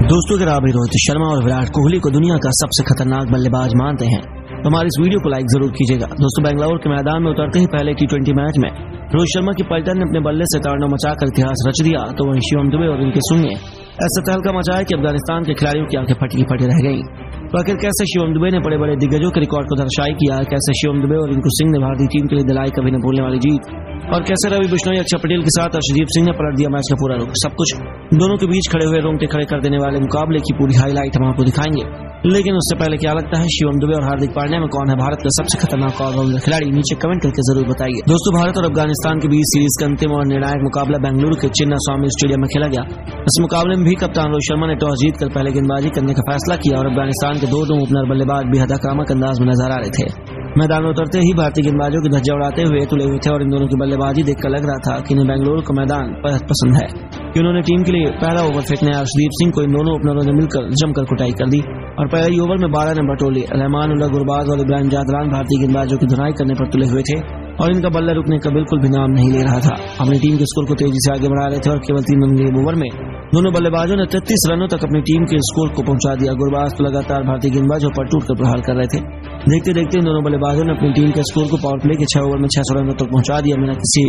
दोस्तों, अगर आप रोहित शर्मा और विराट कोहली को दुनिया का सबसे खतरनाक बल्लेबाज मानते हैं तो हमारे इस वीडियो को लाइक जरूर कीजिएगा। दोस्तों, बेंगलुरु के मैदान में उतरते ही पहले T20 मैच में रोहित शर्मा की पलटन ने अपने बल्ले से ताड़ना मचाकर इतिहास रच दिया, तो वहीं शिवम दुबे और इनके सुनिए ऐसा तहलका मचाया कि अफगानिस्तान के खिलाड़ियों की आंखें फटी फटी रह गईं। तो आखिर कैसे शिवम दुबे ने बड़े बड़े दिग्गजों के रिकॉर्ड को धराशायी किया, कैसे शिवम दुबे और रिंकू सिंह ने भारतीय टीम के लिए दिलाई कभी न भूलने वाली जीत, और कैसे रवि बिश्नोई, अक्षर पटेल के साथ अर्शदीप सिंह ने पलट दिया मैच का पूरा रुख, सब कुछ दोनों के बीच खड़े हुए रोंगटे खड़े कर देने वाले मुकाबले की पूरी हाईलाइट हम आपको दिखाएंगे। लेकिन उससे पहले क्या लगता है, शिवम दुबे और हार्दिक पांड्या में कौन है भारत का सबसे खतरनाक ऑलराउंडर खिलाड़ी? नीचे कमेंट करके जरूर बताइए। दोस्तों, भारत और अफगानिस्तान के बीच सीरीज का अंतिम और निर्णायक मुकाबला बेंगलुरु के चिन्नास्वामी स्टेडियम में खेला गया। इस मुकाबले में भी कप्तान रोहित शर्मा ने टॉस जीतकर पहले गेंदबाजी करने का फैसला किया और अफगानिस्तान के दो ओपनर बल्लेबाज बेहद आक्रामक अंदाज में नजर आ रहे थे। मैदान में उतरते ही भारतीय गेंदबाजों की धज्जियां उड़ाते हुए तुले हुए थे और इन दोनों की बल्लेबाजी देखकर लग रहा था कि इन्हें बेंगलुरु का मैदान पसंद है, कि उन्होंने टीम के लिए पहला ओवर फेंकने अर्शदीप सिंह को इन दोनों ओपनरों ने मिलकर जमकर कुटाई कर दी और पहले ही ओवर में 12 रन बटोर लिए। रहमान उल्लाह गुरबाज और इब्राहिम जादरान भारतीय गेंदबाजों की धुनाई करने पर तुले हुए थे और इनका बल्ला रुकने का बिल्कुल भी नाम नहीं ले रहा था। अपनी टीम के स्कोर को तेजी से आगे बढ़ा रहे थे और केवल 3 रन के ओवर में दोनों बल्लेबाजों ने 33 रनों तक अपनी टीम के स्कोर को पहुंचा दिया। गुरबाज तो लगातार भारतीय गेंदबाजों पर टूटकर प्रहार कर रहे थे। देखते देखते इन दोनों बल्लेबाजों ने अपनी टीम के स्कोर को पावर प्ले के 6 ओवर में 600 रनों तक पहुंचा दिया बिना किसी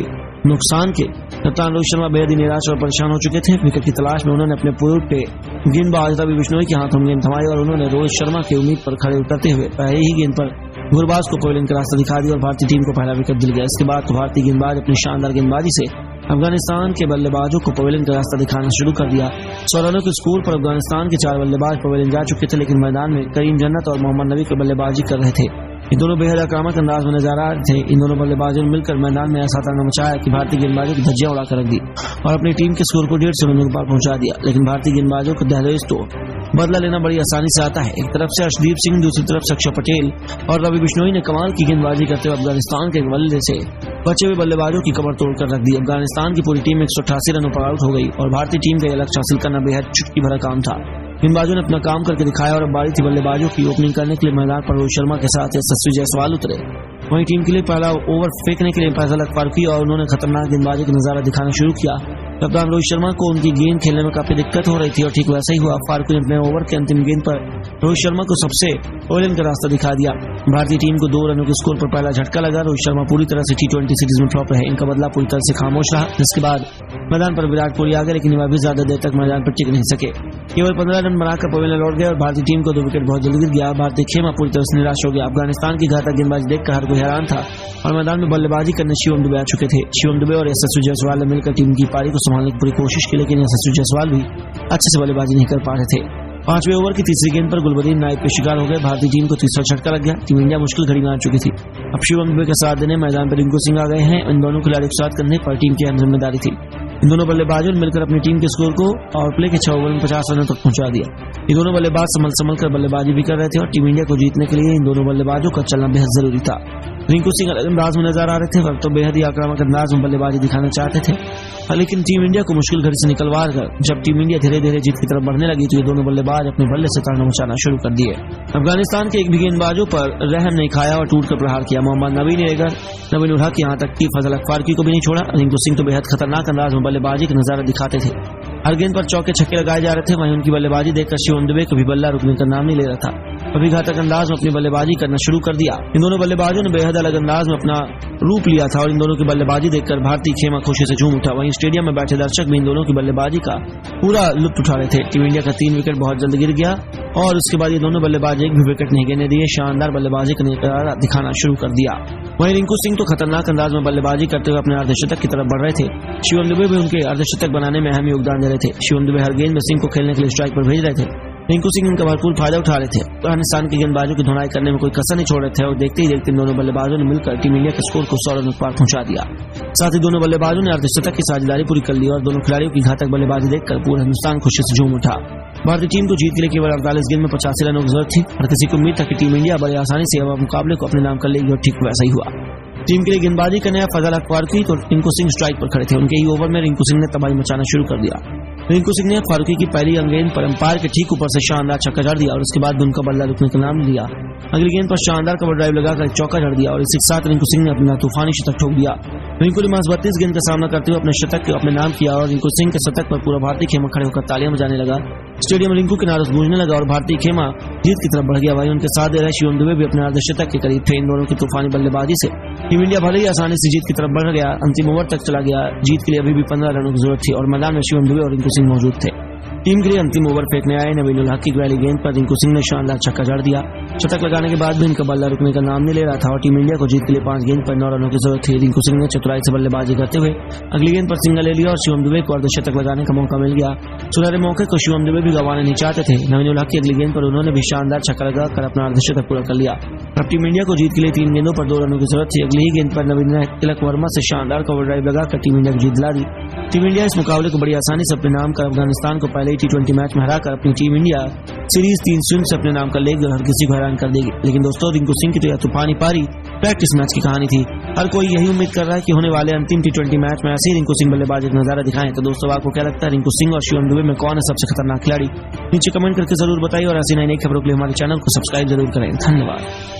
नुकसान के। कप्तान रोहित शर्मा बेहद ही निराश और परेशान हो चुके थे। विकेट की तलाश में उन्होंने अपने पूर्व पे गेंदबाज रवि बिश्नोई के हाथों में गेंद थमाई और उन्होंने रोहित शर्मा की उम्मीद पर खड़े उतरते हुए पहले ही गेंद पर गुरबाज को पवेलियन का रास्ता दिखा दिया और भारतीय टीम को पहला विकेट दिल गया। इसके बाद तो भारतीय गेंदबाज अपनी शानदार गेंदबाजी से अफगानिस्तान के बल्लेबाजों को पवेलियन का रास्ता दिखाना शुरू कर दिया। 100 रनों के स्कोर पर अफगानिस्तान के 4 बल्लेबाज पवेलियन जा चुके थे, लेकिन मैदान में करीम जन्नत और मोहम्मद नबी को बल्लेबाजी कर रहे थे। ये दोनों बेहद आक्रामक अंदाज में नजर आ रहे थे। इन दोनों बल्लेबाजों ने मिलकर मैदान में ऐसा तांगा मचाया कि भारतीय गेंदबाजों की धज्जियां उड़ाकर रख दी और अपनी टीम के स्कोर को 150 रनों के पार पहुंचा दिया। लेकिन भारतीय गेंदबाजों को दहलीज तो बदला लेना बड़ी आसानी से आता है। एक तरफ से अर्शदीप सिंह, दूसरी तरफ से अक्षर पटेल और रवि बिश्नोई ने कमाल की गेंदबाजी करते हुए अफगानिस्तान के बल्ले से बचे हुए बल्लेबाजों की कमर तोड़कर रख दी। अफगानिस्तान की पूरी टीम 188 रनों पर आउट हो गई और भारतीय टीम का यह लक्ष्य हासिल करना बेहद चुटकी भरा काम था। गेंदबाजों ने अपना काम करके दिखाया और अब बारी थी बल्लेबाजों की। ओपनिंग करने के लिए मैदान पर रोहित शर्मा के साथ यशस्वी जायसवाल उतरे। वहीं टीम के लिए पहला ओवर फेंकने के लिए फैसला फारूकी और उन्होंने खतरनाक गेंदबाजी का नजारा दिखाना शुरू किया। कप्तान रोहित शर्मा को उनकी गेंद खेलने में काफी दिक्कत हो रही थी और ठीक वैसा ही हुआ। फारूकी ने अपने ओवर के अंतिम गेंद पर रोहित शर्मा को सबसे पवेलियन का रास्ता दिखा दिया। भारतीय टीम को 2 रनों के स्कोर पर पहला झटका लगा। रोहित शर्मा पूरी तरह से T20 सीरीज में फ्लॉप रहे। इनका बदला पूरी तरह से खामोश रहा। जिसके बाद मैदान पर विराट कोहली आ गए, लेकिन वह भी ज्यादा देर तक मैदान पर टिक नहीं सके। केवल 15 रन बनाकर पवेलियन लौट गए और भारतीय टीम को 2 विकेट बहुत जल्दी गिर गया। भारतीय खेमा पूरी तरह से निराश हो गया। अफगानिस्तान की घातक गेंदबाजी देखकर हर कोई हैरान था और मैदान में बल्लेबाजी करने शिवम दुबे आ चुके थे। शिवम दुबे और यशस्वी जायसवाल ने मिलकर टीम की पारी को संभालने की पूरी कोशिश की, लेकिन यशस्वी जायसवाल भी अच्छे से बल्लेबाजी नहीं कर पा रहे थे। 5वें ओवर की तीसरी गेंद पर गुलबदीन नाइब के शिकार हो गए। भारतीय टीम को तीसरा झटका लग गया। टीम इंडिया मुश्किल घड़ी में आ चुकी थी। अब शिवम दुबे के साथ देने मैदान पर रिंकू सिंह आ गए हैं। इन दोनों खिलाड़ियों के साथ करने पर टीम की अहम जिम्मेदारी थी। इन दोनों बल्लेबाजों ने मिलकर अपनी टीम के स्कोर को पावर प्ले के 6 ओवर में 50 रनों तक पहुंचा दिया। ये दोनों बल्लेबाज संभल कर बल्लेबाजी भी कर रहे थे और टीम इंडिया को जीतने के लिए इन दोनों बल्लेबाजों का चलना बेहद जरूरी था। रिंकू सिंह अलग अंदाज में नजर आ रहे थे, वक्त तो बेहद ही आक्रामक अंदाज में बल्लेबाजी दिखाना चाहते थे, लेकिन टीम इंडिया को मुश्किल घड़ी से निकलवा कर जब टीम इंडिया धीरे धीरे जीत की तरफ बढ़ने लगी तो ये दोनों बल्लेबाज अपने बल्ले से ताड़ना मचाना शुरू कर दिए। अफगानिस्तान के एक भी गेंदबाजों पर रहम नहीं खाया और टूटकर प्रहार किया। मोहम्मद नबी ने नवीन उल हक, यहाँ तक कि फजल फारूकी को भी नहीं छोड़ा। रिंकू सिंह तो बेहद खतरनाक अंदाज में बल्लेबाजी का नजारा दिखाते थे। हर गेंद पर चौके छक्के लगाए जा रहे थे। वहीं उनकी बल्लेबाजी देखकर शिवम दुबे कभी बल्ला रुकने का नाम नहीं ले रहा था। कभी घातक अंदाज में अपनी बल्लेबाजी करना शुरू कर दिया। इन दोनों बल्लेबाजों ने बेहद अलग अंदाज में अपना रूप लिया था और इन दोनों की बल्लेबाजी देखकर भारतीय खेमा खुशी से झूम उठा। वहीं स्टेडियम में बैठे दर्शक भी इन दोनों की बल्लेबाजी का पूरा लुत्फ उठा रहे थे। टीम इंडिया का 3 विकेट बहुत जल्द गिर गया और उसके बाद ये दोनों बल्लेबाज एक भी विकेट नहीं गिरने दिए। शानदार बल्लेबाजी का नजारा दिखाना शुरू कर दिया। वहीं रिंकू सिंह तो खतरनाक अंदाज में बल्लेबाजी करते हुए अपने अर्धशतक की तरफ बढ़ रहे थे। शिवम दुबे भी उनके अर्धशतक बनाने में अहम योगदान दे रहे थे। शिवम दुबे हर गेंद में सिंह को खेलने के लिए स्ट्राइक पर भेज रहे थे। रिंकू सिंह इनका भरपूर फायदा उठा रहे थे। अफगानिस्तान के गेंदबाजों की धुनाई करने में कोई कसर नहीं छोड़ रहे थे और देखते ही देखते दोनों बल्लेबाजों ने मिलकर टीम इंडिया के स्कोर को 100 रनों पार पहुंचा दिया। साथ ही दोनों बल्लेबाजों ने अर्धशतक की साझेदारी पूरी कर ली और दोनों खिलाड़ियों की घातक बल्लेबाजी देखकर पूरा हिंदुस्तान खुशी से झूम उठा। भारतीय टीम को जीत के लिए केवल 48 गेंद में 85 रनों की जरूरत थी और किसी को उम्मीद था कि टीम इंडिया बड़ी आसानी से मुकाबले को अपने नाम कर लेगी और ठीक वैसा ही हुआ। टीम के लिए गेंदबाजी करने फजल फारूकी तो रिंकू सिंह स्ट्राइक पर खड़े थे। उनके ही ओवर में रिंकू सिंह ने तबाही मचाना शुरू कर दिया। रिंकू सिंह ने फारूकी की पहली गेंद पर अंपायर के ठीक ऊपर से शानदार छक्का जड़ दिया और उसके बाद उनका बल्ला रुकने का नाम लिया। अगली गेंद पर शानदार कवर ड्राइव लगाकर चौका जड़ दिया और इसके साथ रिंकू सिंह ने अपना तूफानी शतक ठोक दिया। रिंकू ने महज 32 गेंद का सामना करते हुए अपने शतक को अपने नाम किया और रिंकू सिंह के शतक पर पूरा भारतीय खेमा खड़े होकर तालियां बजाने लगा। स्टेडियम रिंकू के नारों से गूंजने लगा और भारतीय खेमा जीत की तरफ बढ़ गया। वहीं उनके साथ दे रहे शिवम दुबे भी अपने अर्धशतक के करीब थे। इन दोनों की तूफानी बल्लेबाजी से टीम इंडिया भले ही आसानी से जीत की तरफ बढ़ गया, अंतिम ओवर तक चला गया। जीत के लिए अभी भी 15 रनों की जरूरत थी और मैदान में शिवम दुबे और रिंकू सिंह मौजूद थे। टीम के लिए अंतिम ओवर फेंकने आए नवीन उल हक की पहली गेंद पर रिंकू सिंह ने शानदार छक्का जड़ दिया। शतक लगाने के बाद भी इनका बल्ला रुकने का नाम नहीं ले रहा था और टीम इंडिया को जीत के लिए 5 गेंद पर 9 रनों की जरूरत थी। रिंकू सिंह ने चतुराई से बल्लेबाजी करते हुए अगली गेंद पर सिंगल ले लिया और शिवम दुबे को अर्धशतक लगाने का मौका मिल गया। सुनहरे मौके को शिवम दुबे भी गंवाना नहीं चाहते थे। नवीन उल हक की अगली गेंद पर उन्होंने भी शानदार छक्का लगाकर अपना अर्धशतक पूरा कर लिया। अब टीम इंडिया को जीत के लिए 3 गेंदों पर 2 रनों की जरूरत थी। अगली ही गेंद पर नवीन ने तिलक वर्मा से शानदार कवर ड्राइव लगाकर टीम इंडिया की जीत दिला दी। टीम इंडिया इस मुकाबले को बड़ी आसानी से अपने नाम कर अफगानिस्तान को पहले ही T20 मैच में हराकर अपनी टीम इंडिया सीरीज 3 स्विंग से अपने नाम कर लेगी और हर किसी को हैरान कर देगी। लेकिन दोस्तों, रिंकू सिंह की तो यह तूफानी पारी प्रैक्टिस मैच की कहानी थी। हर कोई यही उम्मीद कर रहा है कि होने वाले अंतिम T20 मैच में ऐसे ही रिंकू सिंह बल्लेबाजी का नजारा दिखाएं। तो दोस्तों, आपको क्या लगता है, रिंकू सिंह और शिवम दुबे में कौन है सबसे खतरनाक खिलाड़ी? नीचे कमेंट करके जरूर बताइए और ऐसी नई खबरों के लिए हमारे चैनल को सब्सक्राइब जरूर करें। धन्यवाद।